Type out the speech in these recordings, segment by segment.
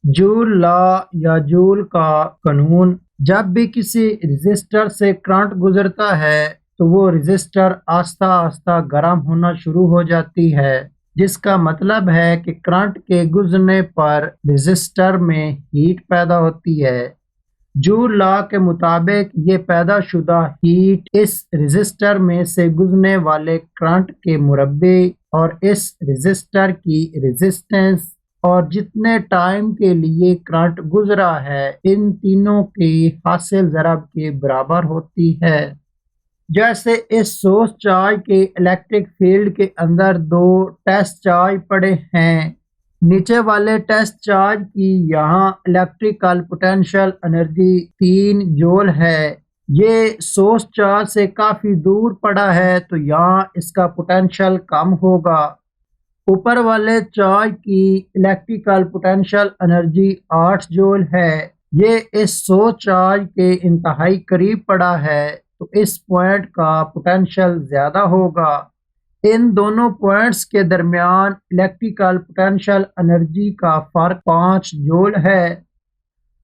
Joule law या joule का कानून। जब भी किसी रजिस्टर से करंट गुजरता है तो वो रजिस्टर आस्ता आस्ता गर्म होना शुरू हो जाती है, जिसका मतलब है कि करंट के गुजरने पर रजिस्टर में हीट पैदा होती है। जूल लॉ के मुताबिक ये पैदाशुदा हीट इस रजिस्टर में से गुजरने वाले करंट के मुरब्बे और इस रजिस्टर की रेजिस्टेंस और जितने टाइम के लिए करंट गुजरा है, इन तीनों के हासिल ज़रब के बराबर होती है। जैसे इस सोर्स चार्ज के इलेक्ट्रिक फील्ड के अंदर दो टेस्ट चार्ज पड़े हैं। नीचे वाले टेस्ट चार्ज की यहाँ इलेक्ट्रिकल पोटेंशियल एनर्जी 3 जूल है। ये सोर्स चार्ज से काफी दूर पड़ा है तो यहाँ इसका पोटेंशियल कम होगा। ऊपर वाले चार्ज की इलेक्ट्रिकल पोटेंशियल एनर्जी 8 जूल है। ये इस सोर्स चार्ज के इंतहाई करीब पड़ा है तो इस पॉइंट का पोटेंशियल ज्यादा होगा। इन दोनों पॉइंट्स के दरमियान इलेक्ट्रिकल पोटेंशियल एनर्जी का फर्क 5 जूल है।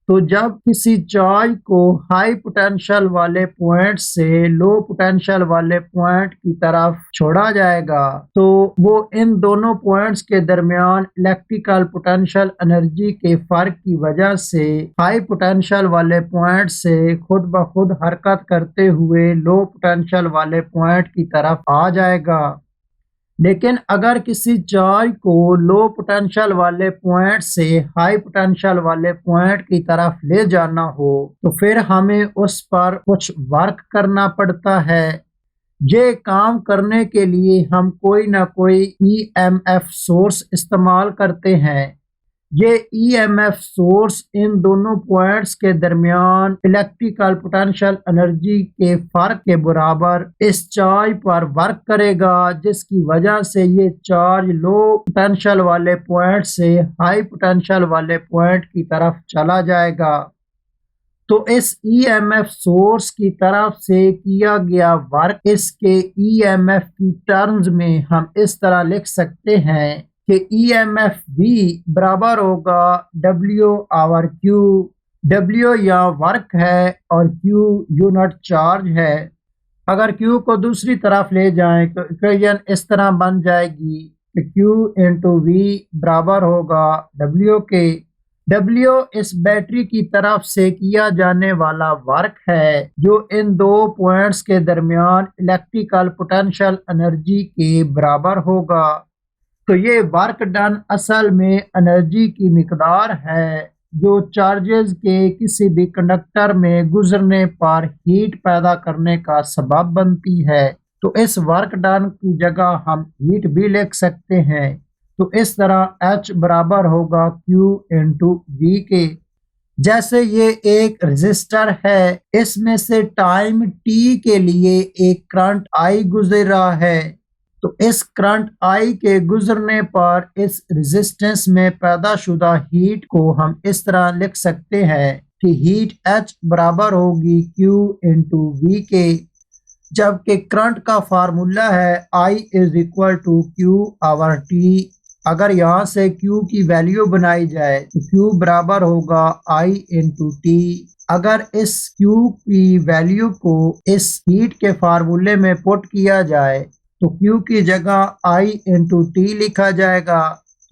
तो जब किसी चार्ज को हाई पोटेंशियल वाले पॉइंट से लो पोटेंशियल वाले पॉइंट की तरफ छोड़ा जाएगा तो वो इन दोनों पॉइंट्स के दरमियान इलेक्ट्रिकल पोटेंशियल एनर्जी के फर्क की वजह से हाई पोटेंशियल वाले पॉइंट से खुद ब खुद हरकत करते हुए लो पोटेंशियल वाले पॉइंट की तरफ आ जाएगा। लेकिन अगर किसी चार्ज को लो पोटेंशियल वाले पॉइंट से हाई पोटेंशियल वाले पॉइंट की तरफ ले जाना हो तो फिर हमें उस पर कुछ वर्क करना पड़ता है। ये काम करने के लिए हम कोई ना कोई ईएमएफ सोर्स इस्तेमाल करते हैं। ये ईएमएफ सोर्स इन दोनों पॉइंट्स के दरमियान इलेक्ट्रिकल पोटेंशियल एनर्जी के फर्क के बराबर इस चार्ज पर वर्क करेगा, जिसकी वजह से ये चार्ज लो पोटेंशियल वाले पॉइंट से हाई पोटेंशियल वाले पॉइंट की तरफ चला जाएगा। तो इस ईएमएफ सोर्स की तरफ से किया गया वर्क इसके ईएमएफ की टर्म्स में हम इस तरह लिख सकते हैं कि ईएमएफ भी बराबर होगा डब्ल्यू आवर क्यू। डब्ल्यू यहाँ वर्क है और क्यू यूनिट चार्ज है। अगर क्यू को दूसरी तरफ ले जाएं तो इक्वेशन इस तरह बन जाएगी कि क्यू इंटू वी बराबर होगा डब्ल्यू के। डब्ल्यू इस बैटरी की तरफ से किया जाने वाला वर्क है जो इन दो पॉइंट्स के दरमियान इलेक्ट्रिकल पोटेंशियल एनर्जी के बराबर होगा। तो ये वर्क डन असल में एनर्जी की मिकदार है जो चार्जेस के किसी भी कंडक्टर में गुजरने पर हीट पैदा करने का सबब बनती है। तो इस वर्क डन की जगह हम हीट भी लिख सकते हैं। तो इस तरह H बराबर होगा Q इंटू वी के। जैसे ये एक रजिस्टर है, इसमें से टाइम t के लिए एक करंट I गुजर रहा है। तो इस करंट I के गुजरने पर इस रेजिस्टेंस में पैदाशुदा हीट को हम इस तरह लिख सकते हैं कि हीट H बराबर होगी Q इंटू वी के। जबकि करंट का फार्मूला है I is equal to Q over T। अगर यहाँ से Q की वैल्यू बनाई जाए तो Q बराबर होगा I इंटू टी। अगर इस Q की वैल्यू को इस हीट के फार्मूले में पुट किया जाए तो Q की जगह I इंटू टी लिखा जाएगा।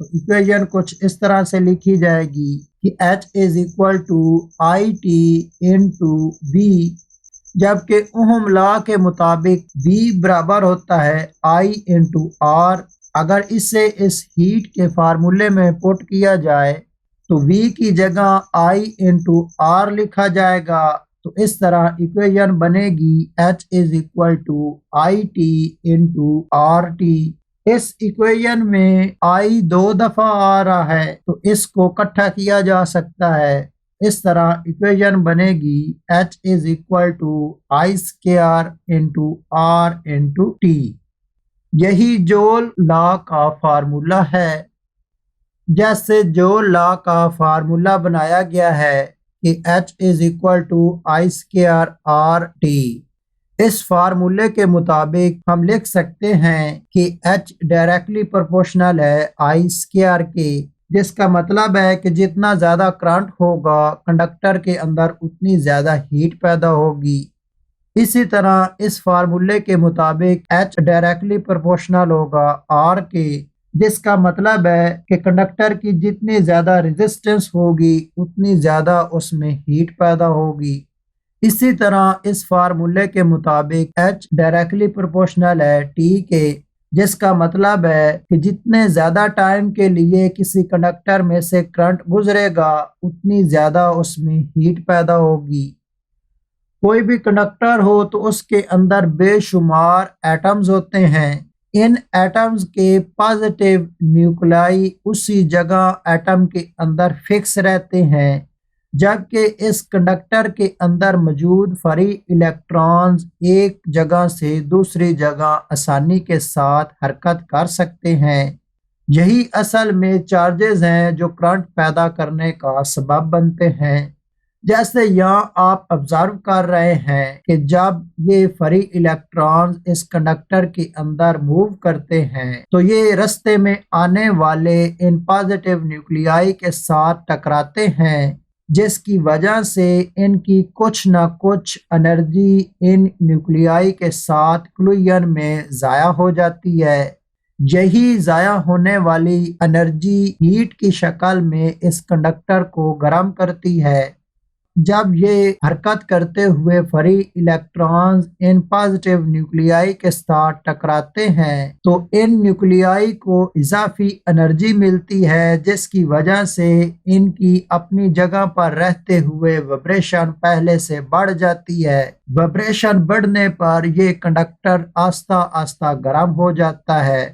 तो इक्वेशन कुछ इस तरह से लिखी जाएगी कि H is equal to I T into V. जबकि ओहम लॉ के मुताबिक V बराबर होता है I इंटू आर। अगर इसे इस हीट के फार्मूले में पुट किया जाए तो V की जगह I इंटू आर लिखा जाएगा। तो इस तरह इक्वेशन बनेगी H is equal to I T into R T. इस इक्वेशन में I 2 दफा आ रहा है तो इसको इकट्ठा किया जा सकता है। इस तरह इक्वेशन बनेगी H is equal to I square into R into T. यही जूल लॉ का फार्मूला है। जैसे जूल लॉ का फार्मूला बनाया गया है कि H is equal to I square R T. इस फार्मूले के मुताबिक हम लिख सकते हैं कि H डायरेक्टली प्रोपोर्शनल है आई स्क्वायर के, जिसका मतलब है कि जितना ज़्यादा करंट होगा कंडक्टर के अंदर उतनी ज़्यादा हीट पैदा होगी। इसी तरह इस फार्मूले के मुताबिक H डायरेक्टली प्रोपोर्शनल होगा R के, जिसका मतलब है कि कंडक्टर की जितनी ज़्यादा रेजिस्टेंस होगी उतनी ज़्यादा उसमें हीट पैदा होगी। इसी तरह इस फार्मूले के मुताबिक H डायरेक्टली प्रोपोर्शनल है T के, जिसका मतलब है कि जितने ज़्यादा टाइम के लिए किसी कंडक्टर में से करंट गुजरेगा उतनी ज़्यादा उसमें हीट पैदा होगी। कोई भी कंडक्टर हो तो उसके अंदर बेशुमार एटम्स होते हैं। इन एटम्स के पॉजिटिव न्यूक्लियाई उसी जगह एटम के अंदर फिक्स रहते हैं, जबकि इस कंडक्टर के अंदर मौजूद फ्री इलेक्ट्रॉन्स एक जगह से दूसरी जगह आसानी के साथ हरकत कर सकते हैं। यही असल में चार्जेस हैं जो करंट पैदा करने का सबब बनते हैं। जैसे यहाँ आप ऑब्जर्व कर रहे हैं कि जब ये फ्री इलेक्ट्रॉन्स इस कंडक्टर के अंदर मूव करते हैं तो ये रास्ते में आने वाले इन पॉजिटिव न्यूक्लियाई के साथ टकराते हैं, जिसकी वजह से इनकी कुछ न कुछ एनर्जी इन न्यूक्लियाई के साथ क्लूजन में ज़ाया हो जाती है। यही ज़ाया होने वाली एनर्जी हीट की शक्ल में इस कंडक्टर को गर्म करती है। जब ये हरकत करते हुए free electrons in positive nuclei के साथ टकराते हैं तो इन न्यूक्लियाई को इजाफी एनर्जी मिलती है, जिसकी वजह से इनकी अपनी जगह पर रहते हुए वाइब्रेशन पहले से बढ़ जाती है। वाइब्रेशन बढ़ने पर ये कंडक्टर आस्ता आस्ता गर्म हो जाता है।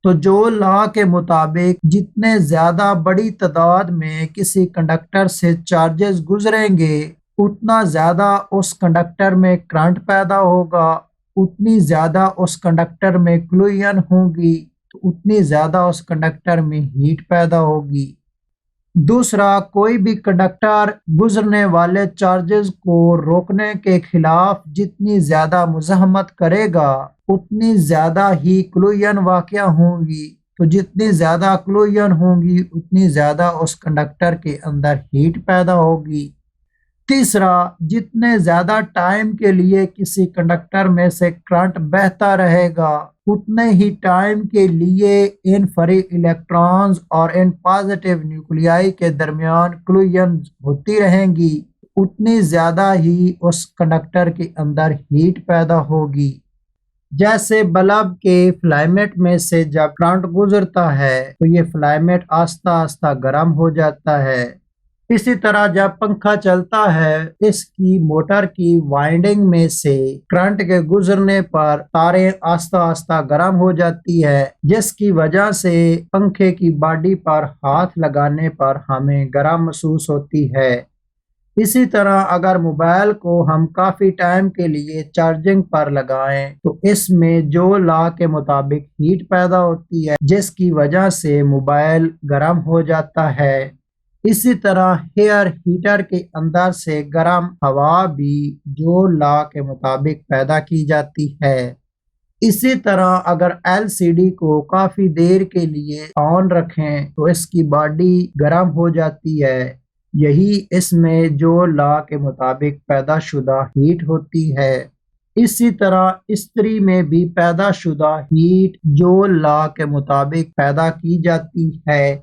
तो जो लॉ के मुताबिक जितने ज्यादा बड़ी तादाद में किसी कंडक्टर से चार्जेस गुजरेंगे उतना ज्यादा उस कंडक्टर में करंट पैदा होगा, उतनी ज्यादा उस कंडक्टर में क्लूजन होगी, तो उतनी ज्यादा उस कंडक्टर में हीट पैदा होगी। दूसरा, कोई भी कंडक्टर गुजरने वाले चार्जेस को रोकने के खिलाफ जितनी ज्यादा मुज़ाहमत करेगा उतनी ज्यादा ही क्लूजन वाक़या होंगी, तो जितनी ज्यादा क्लूजन होंगी उतनी ज्यादा उस कंडक्टर के अंदर हीट पैदा होगी। तीसरा, जितने ज्यादा टाइम के लिए किसी कंडक्टर में से करंट बहता रहेगा उतने ही टाइम के लिए इन फ्री इलेक्ट्रॉन्स और इन पॉजिटिव न्यूक्लियाई के दरमियान क्लूजन होती रहेंगी, उतनी ज्यादा ही उस कंडक्टर के अंदर हीट पैदा होगी। जैसे बल्ब के फिलामेंट में से जब करंट गुजरता है तो ये फिलामेंट आस्ता आस्ता गर्म हो जाता है। इसी तरह जब पंखा चलता है इसकी मोटर की वाइंडिंग में से करंट के गुजरने पर तारें आस्ता आस्ता गर्म हो जाती है, जिसकी वजह से पंखे की बॉडी पर हाथ लगाने पर हमें गर्म महसूस होती है। इसी तरह अगर मोबाइल को हम काफ़ी टाइम के लिए चार्जिंग पर लगाएं तो इसमें जो लॉ के मुताबिक हीट पैदा होती है, जिसकी वजह से मोबाइल गर्म हो जाता है। इसी तरह हेयर हीटर के अंदर से गर्म हवा भी जो लॉ के मुताबिक पैदा की जाती है। इसी तरह अगर एलसीडी को काफ़ी देर के लिए ऑन रखें तो इसकी बॉडी गर्म हो जाती है। यही इसमें जो लॉ के मुताबिक पैदाशुदा हीट होती है। इसी तरह इस्त्री में भी पैदाशुदा हीट जो लॉ के मुताबिक पैदा की जाती है